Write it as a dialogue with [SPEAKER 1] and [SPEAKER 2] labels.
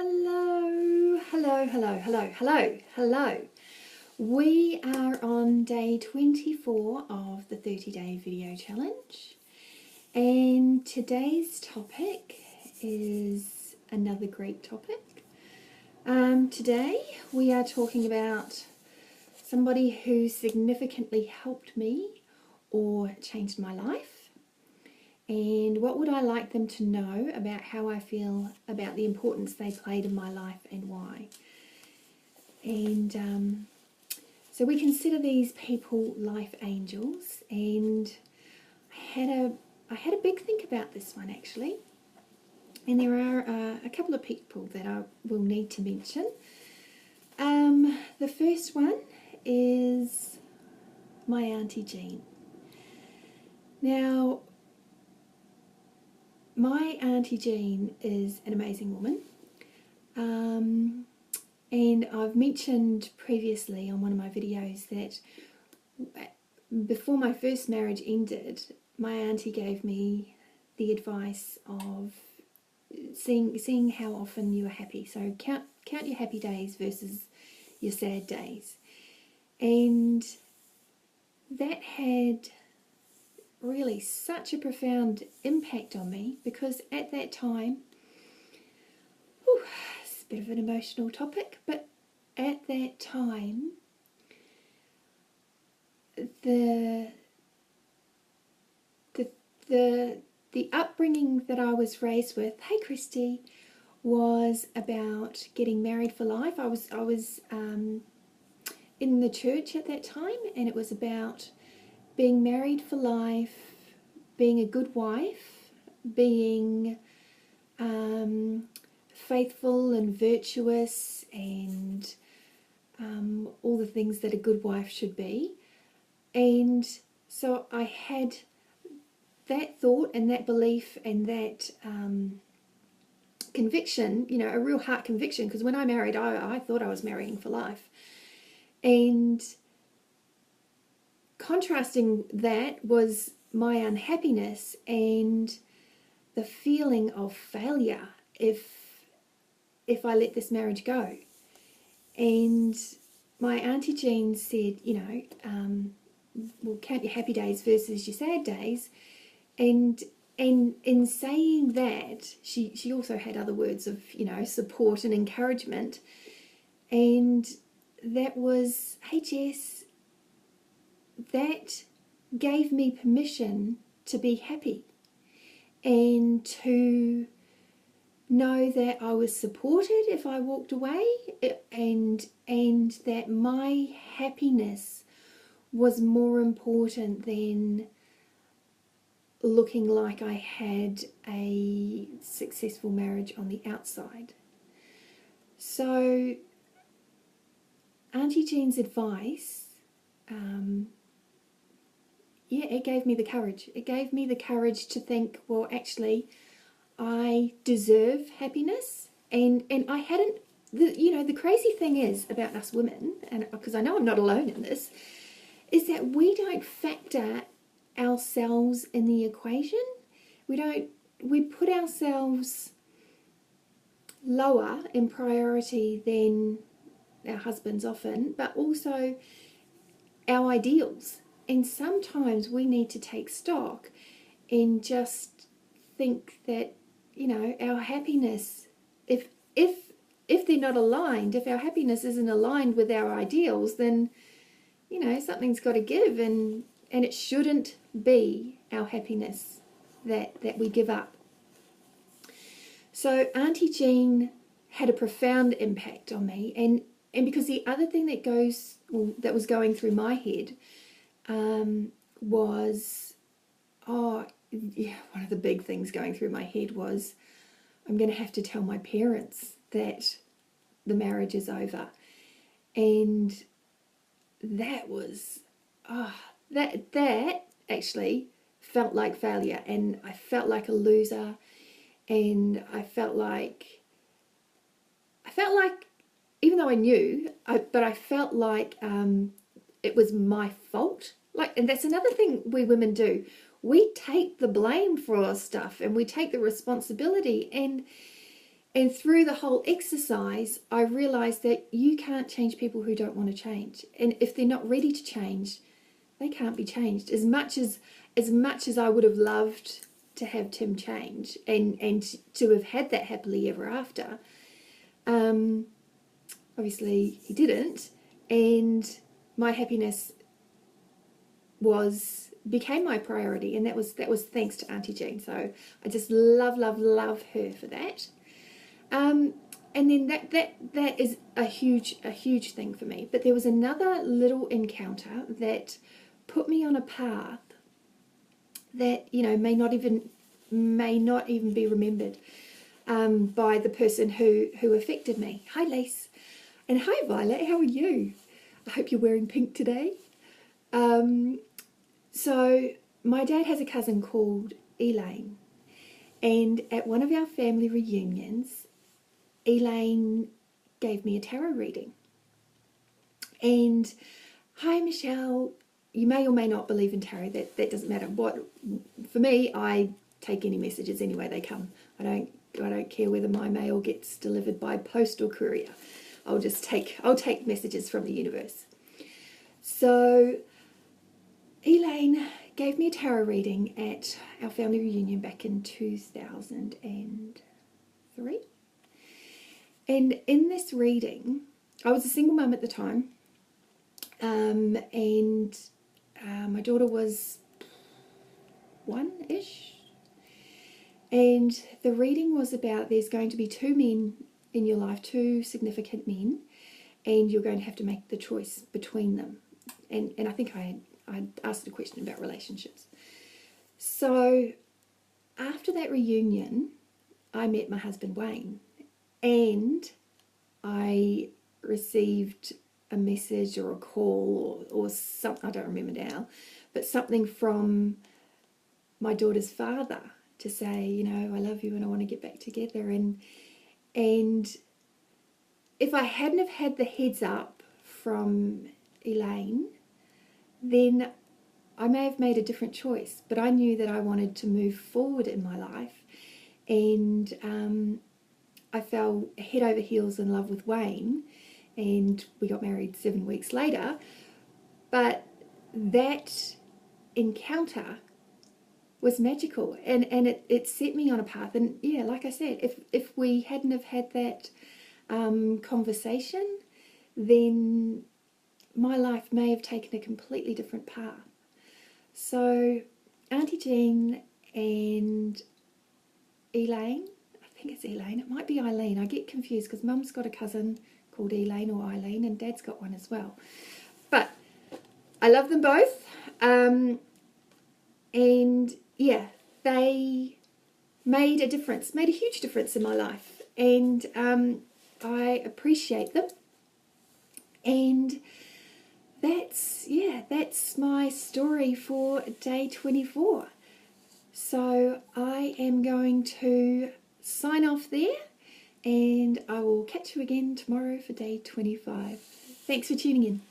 [SPEAKER 1] Hello, hello, hello, hello, hello, hello. We are on day 24 of the 30-day video challenge, and today's topic is another great topic. Today we are talking about somebody who significantly helped me or changed my life, and what would I like them to know about how I feel about the importance they played in my life and why. And so we consider these people life angels, and I had a big think about this one actually. And there are a couple of people that I will need to mention. The first one is my Auntie Jean. Now, my Auntie Jean is an amazing woman. And I've mentioned previously on one of my videos that before my first marriage ended, my auntie gave me the advice of seeing how often you are happy. So count your happy days versus your sad days. And that had really such a profound impact on me, because at that time, it's a bit of an emotional topic, but at that time, the upbringing that I was raised with, hey Christy, was about getting married for life. I was in the church at that time, and it was about being married for life, being a good wife, being faithful and virtuous, and all the things that a good wife should be. And so I had that thought and that belief and that conviction, a real heart conviction, because when I married, I thought I was marrying for life. And contrasting that was my unhappiness and the feeling of failure if I let this marriage go. And my Auntie Jean said, well, count your happy days versus your sad days. And in saying that, she also had other words of, support and encouragement. And that was, hey Jess, that gave me permission to be happy and to know that I was supported if I walked away, and that my happiness was more important than looking like I had a successful marriage on the outside. So Auntie Jean's advice, it gave me the courage. It gave me the courage to think, well, actually, I deserve happiness, and I hadn't. The crazy thing is about us women, and because I know I'm not alone in this, is that we don't factor ourselves in the equation. We put ourselves lower in priority than our husbands often, but also our ideals. And sometimes we need to take stock and just think that, our happiness, if they're not aligned, if our happiness isn't aligned with our ideals, then, something's got to give, and it shouldn't be our happiness that we give up. So Auntie Jean had a profound impact on me, and because the other thing that was going through my head was, one of the big things going through my head was, I'm going to have to tell my parents that the marriage is over. And that was, that actually felt like failure, and I felt like a loser, and I felt like, even though I knew, but I felt like it was my fault. And that's another thing we women do. We take the blame for our stuff, and we take the responsibility, and And through the whole exercise, I realized that you can't change people who don't want to change. And if they're not ready to change, they can't be changed. As much as I would have loved to have Tim change and to have had that happily ever after, obviously he didn't. And my happiness became my priority, and that was thanks to Auntie Jean. So I just love her for that. And then that is a huge thing for me. But there was another little encounter that put me on a path that, you know, may not even be remembered by the person who affected me. Hi, Lise. And hi, Violet. How are you? I hope you're wearing pink today. So my dad has a cousin called Elaine, and at one of our family reunions, Elaine gave me a tarot reading. And hi, Michelle. You may or may not believe in tarot. That doesn't matter. For me, I take any messages any way they come. I don't care whether my mail gets delivered by post or courier. I'll take messages from the universe. So Elaine gave me a tarot reading at our family reunion back in 2003. And in this reading, I was a single mum at the time, and my daughter was 1-ish. And the reading was about there's going to be two men in your life, two significant men, and you're going to have to make the choice between them. And I think I asked a question about relationships. So after that reunion, I met my husband Wayne, and I received a message or a call or something, I don't remember now, but something from my daughter's father to say, you know, I love you and I want to get back together. And if I hadn't have had the heads up from Elaine, then I may have made a different choice. But I knew that I wanted to move forward in my life, and I fell head over heels in love with Wayne, and we got married 7 weeks later. But that encounter was magical, and it set me on a path. And yeah, like I said, if we hadn't have had that conversation, then my life may have taken a completely different path. So Auntie Jean and Elaine, I think it's Elaine, it might be Eileen, I get confused because Mum's got a cousin called Elaine or Eileen, and Dad's got one as well. But I love them both, and yeah, they made a difference, made a huge difference in my life, and I appreciate them. And that's my story for day 24. So I am going to sign off there, and I will catch you again tomorrow for day 25. Thanks for tuning in.